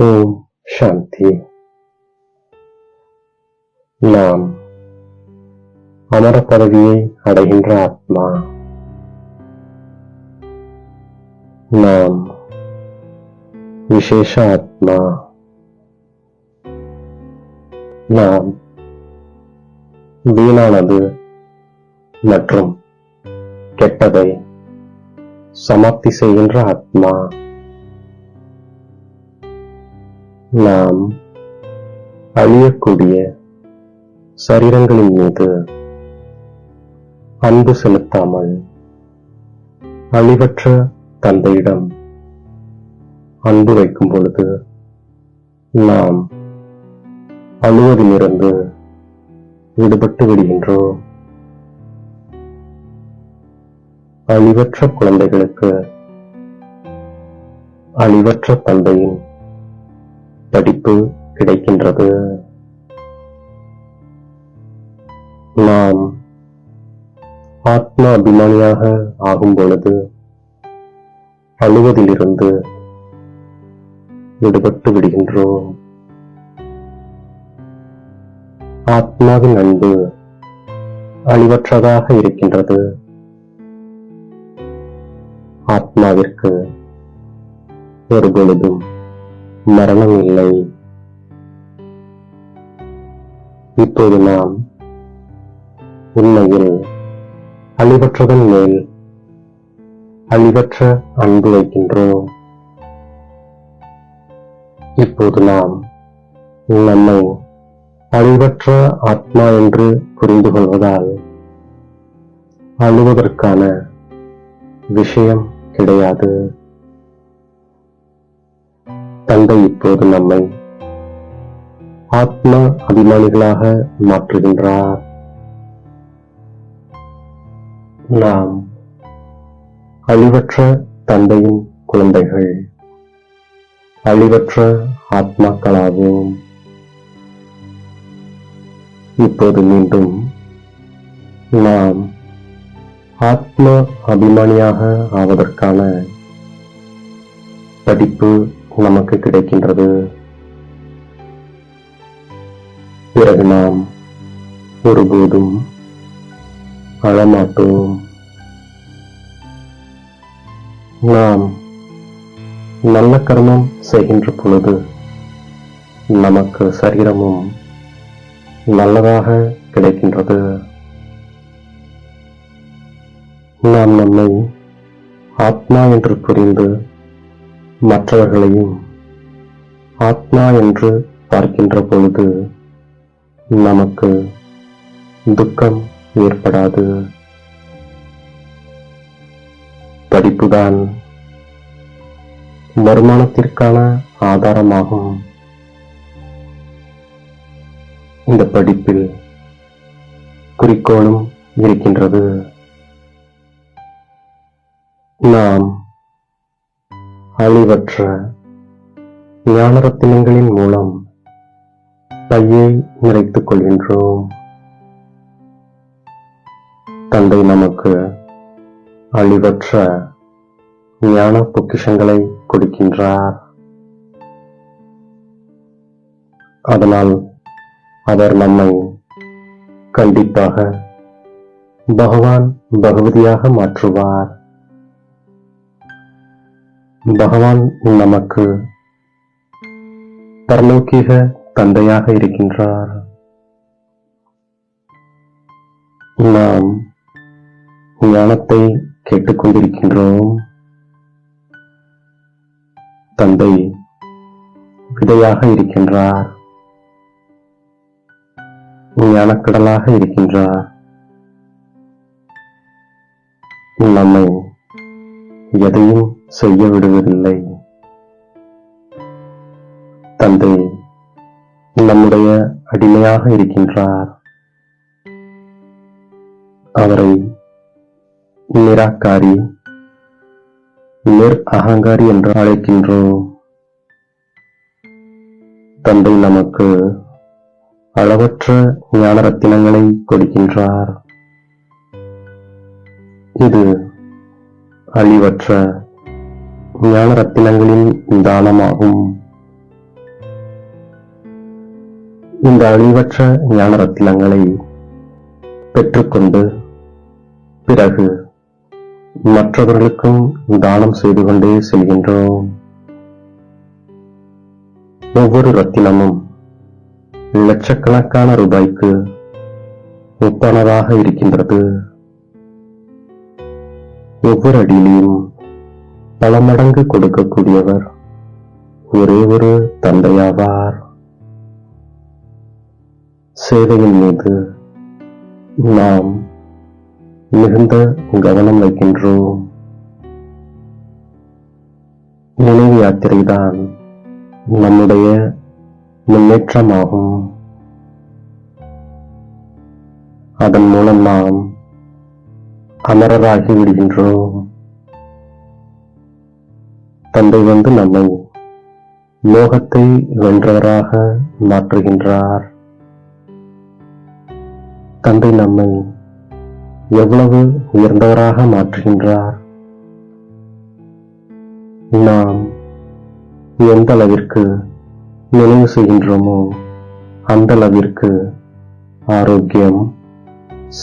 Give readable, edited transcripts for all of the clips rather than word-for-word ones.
ஓம் சாந்தி. நாம் அமர பதவியை அடைகின்ற ஆத்மா. நாம் விசேஷ ஆத்மா. நாம் வீணானது மற்றும் கெட்டதை சமாப்தி செய்கின்ற ஆத்மா. நாம் அழியக்கூடிய சரீரங்களின் மீது அன்பு செலுத்தாமல் அழிவற்ற தந்தையிடம் அன்பு வைக்கும் பொழுது நாம் அழுவதிலிருந்து விடுபட்டு விடுகின்றோம். அழிவற்ற குழந்தைகளுக்கு அழிவற்ற தந்தையின் படிப்பு கிடைக்கின்றது. நாம் ஆத்மா அபிமானியாக ஆகும் பொழுது அழுவதிலிருந்து விடுபட்டு விடுகின்றோம். ஆத்மாவின் அன்பு அழிவற்றதாக இருக்கின்றது. ஆத்மாவிற்கு ஒரு பொழுதும் மரணம் இல்லை. இப்போது நாம் உண்மையில் அழிவற்றதன் மேல் அழிவற்ற அன்பு வைக்கின்றோம். இப்போது நாம் நம்மை அழிவற்ற ஆத்மா என்று புரிந்து கொள்வதால் அழுவதற்கான விஷயம் கிடையாது. தந்தை இப்போது நம்மை ஆத்மா அபிமானிகளாக மாற்றுகின்றார். நாம் அழிவற்ற தந்தையின் குழந்தைகள், அழிவற்ற ஆத்மாக்களாகும். இப்போது மீண்டும் நாம் ஆத்மா அபிமானியாக ஆவதற்கான படிப்பு நமக்கு கிடைக்கின்றது. பிறகு நாம் ஒருபோதும் அழமாட்டோம். நாம் நல்ல கர்மம் செய்கின்ற பொழுது நமக்கு சரீரமும் நல்லதாக கிடைக்கின்றது. நாம் நம்மை ஆத்மா என்று புரிந்து மற்றவர்களையும் ஆத்மா என்று பார்க்கின்ற பொழுது நமக்கு துக்கம் ஏற்படாது. படிப்புதான் வருமானத்திற்கான ஆதாரமாகும். இந்த படிப்பில் குறிக்கோளும் இருக்கின்றது. நாம் அழிவற்ற ஞான ரத்தினங்களின் மூலம் பையை நிறைத்துக் கொள்கின்றோம். தந்தை நமக்கு அழிவற்ற ஞான பொக்கிஷங்களை கொடுக்கின்றார். அதனால் அவர் நம்மை கண்டிப்பாக பகவான் பகவதியாக மாற்றுவார். பகவான் நமக்கு பரலோகீக தந்தையாக இருக்கின்றார். நாம் ஞானத்தை கேட்டுக்கொண்டிருக்கின்றோம். தந்தை விதையாக இருக்கின்றார், ஞானக்கடலாக இருக்கின்றார். நம்மை எதையும் செய்ய விடுவதில்லை. தந்தை நம்முடைய அடிமையாக இருக்கின்றார். அவரை நிராகாரி, அகங்காரி என்று அழைக்கின்றோம். தந்தை நமக்கு அளவற்ற ஞான ரத்தினங்களை கொடுக்கின்றார். இது அழிவற்ற ஞான ரத்தினங்களின் தானமாகும். இந்த அழிவற்ற ஞான ரத்தினங்களை பெற்றுக்கொண்டு பிறகு மற்றவர்களுக்கும் தானம் செய்து கொண்டே செல்கின்றோம். ஒவ்வொரு ரத்தினமும் லட்சக்கணக்கான ரூபாய்க்கு ஒப்பானதாக இருக்கின்றது. ஒவ்வொரு அடியிலும் பல மடங்கு கொடுக்கக்கூடியவர் ஒரே ஒரு தந்தையாவார். சேவையின் மீது நாம் மிகுந்த கவனம் வைக்கின்றோம். நினைவு யாத்திரைதான் நம்முடைய முன்னேற்றமாகும். அதன் மூலம் நாம் அமரராகி விடுகின்றோம். தந்தை நம்மை மோகத்தை வென்றவராக மாற்றுகின்றார். தந்தை நம்மை எவ்வளவு உயர்ந்தவராக மாற்றுகின்றார். நாம் எந்த அளவிற்கு நினைவு செய்கின்றோமோ அந்த அளவிற்கு ஆரோக்கியம்,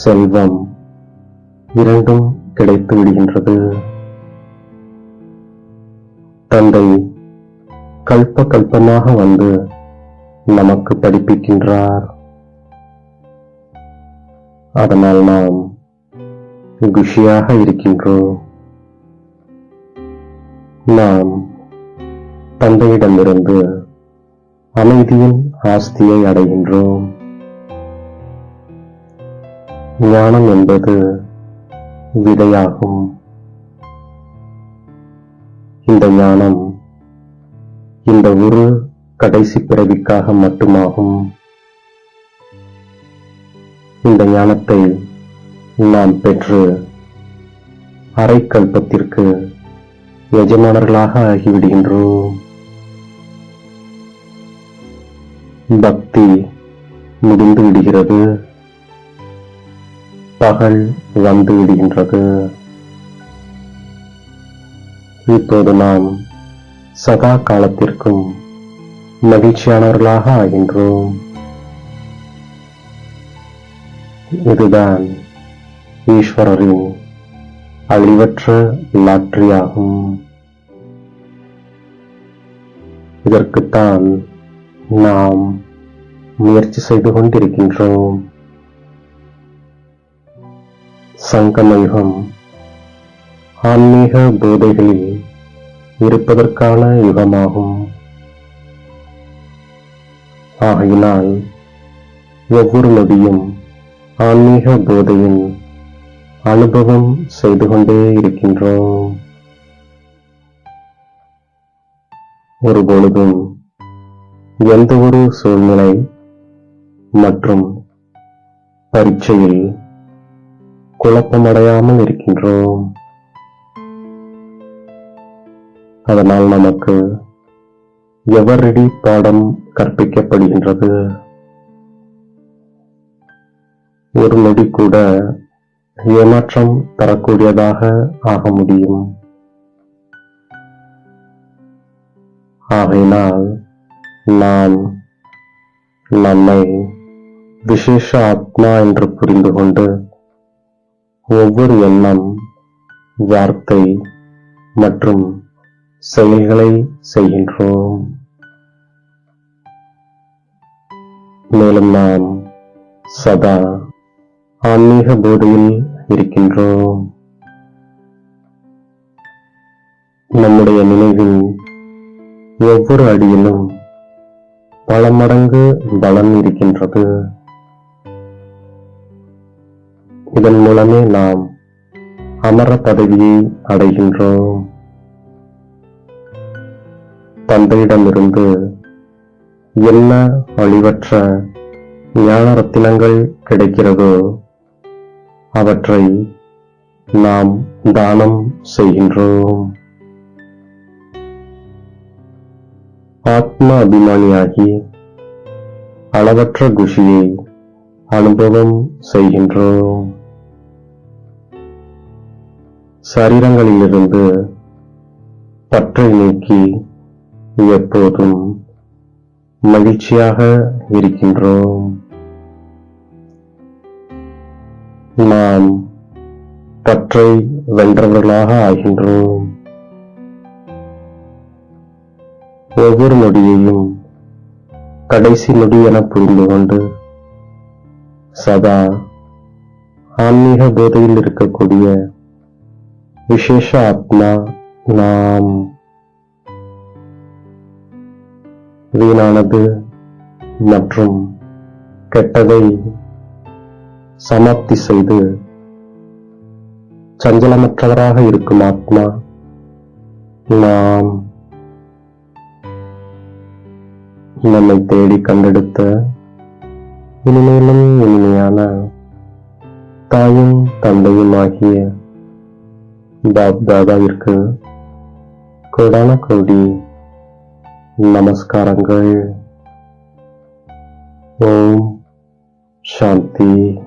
செல்வம் இரண்டும் கிடைத்து விடுகின்றது. தந்தை கல்ப கல்பமாக வந்து நமக்கு படிப்பிக்கின்றார். அதனால் நாம் குஷியாக இருக்கின்றோம். நாம் தந்தையிடமிருந்து அமைதியின் ஆஸ்தியை அடைகின்றோம். ஞானம் என்பது விதையாகும். இந்த ஞானம் இந்த ஒரு கடைசி பிறவிக்காக மட்டுமாகும். இந்த ஞானத்தை நாம் பெற்று அரைக்கல்பத்திற்கு எஜமானர்களாக ஆகிவிடுகின்றோம். பக்தி முடிந்து விடுகிறது. பகல் வந்து விடுகின்றது. இப்போது நாம் சதா காலத்திற்கும் மகிழ்ச்சியானவர்களாக ஆகின்றோம். இதுதான் ஈஸ்வரரின் அழிவற்ற லாட்டரியாகும். இதற்குத்தான் நாம் முயற்சி செய்து கொண்டிருக்கின்றோம். சங்கமயுகம் ஆன்மீக போதைகளில் இருப்பதற்கான யுகமாகும். ஆகையினால் ஒவ்வொரு நொடியும் ஆன்மீக போதையின் அனுபவம் செய்து கொண்டே இருக்கின்றோம். ஒருபொழுதும் எந்த ஒரு சூழ்நிலை மற்றும் பரீட்சையில் குழப்பமடையாமல் இருக்கின்றோம். அதனால் நமக்கு எவரடி பாடம் கற்பிக்கப்படுகின்றது. ஒரு நொடி கூட ஏமாற்றம் தரக்கூடியதாக ஆக முடியும். ஆகையினால் நாம் நம்மை விசேஷ ஆத்மா என்று புரிந்து கொண்டு ஒவ்வொரு எண்ணம், வார்த்தை மற்றும் செயல்களை செய்கின்றோம். மேலும் நாம் சதா ஆன்மீக போதையில் இருக்கின்றோம். நம்முடைய நினைவில் ஒவ்வொரு அடியிலும் பல மடங்கு பலம் இருக்கின்றது. இதன் மூலமே நாம் அமர பதவியை அடைகின்றோம். தந்தையிடமிருந்து என்ன அழிவற்ற ஞான ரத்தினங்கள் கிடைக்கிறதோ அவற்றை நாம் தானம் செய்கின்றோம். ஆத்ம அபிமானியாகி அளவற்ற குஷியை அனுபவம் செய்கின்றோம். சரீரங்களிலிருந்து பற்றை நீக்கி எப்போதும் மகிழ்ச்சியாக இருக்கின்றோம். நாம் பற்றை வென்றவர்களாக ஆகின்றோம். ஒவ்வொரு நொடியையும் கடைசி நொடி என புரிந்து கொண்டு சதா ஆன்மீக போதையில் இருக்கக்கூடிய விசேஷ ஆத்மா நாம். வீணானது மற்றும் கெட்டதை சமாப்தி செய்து சஞ்சலமற்றவராக இருக்கும் ஆத்மா நாம். நம்மை தேடி கண்டெடுத்த இனிமேலும் இனிமையான தாயும் தந்தையும் ஆகிய பாப் தாதாவிற்கு கோடான கோடி நமஸ்காரங்கள். ஓம் சாந்தி.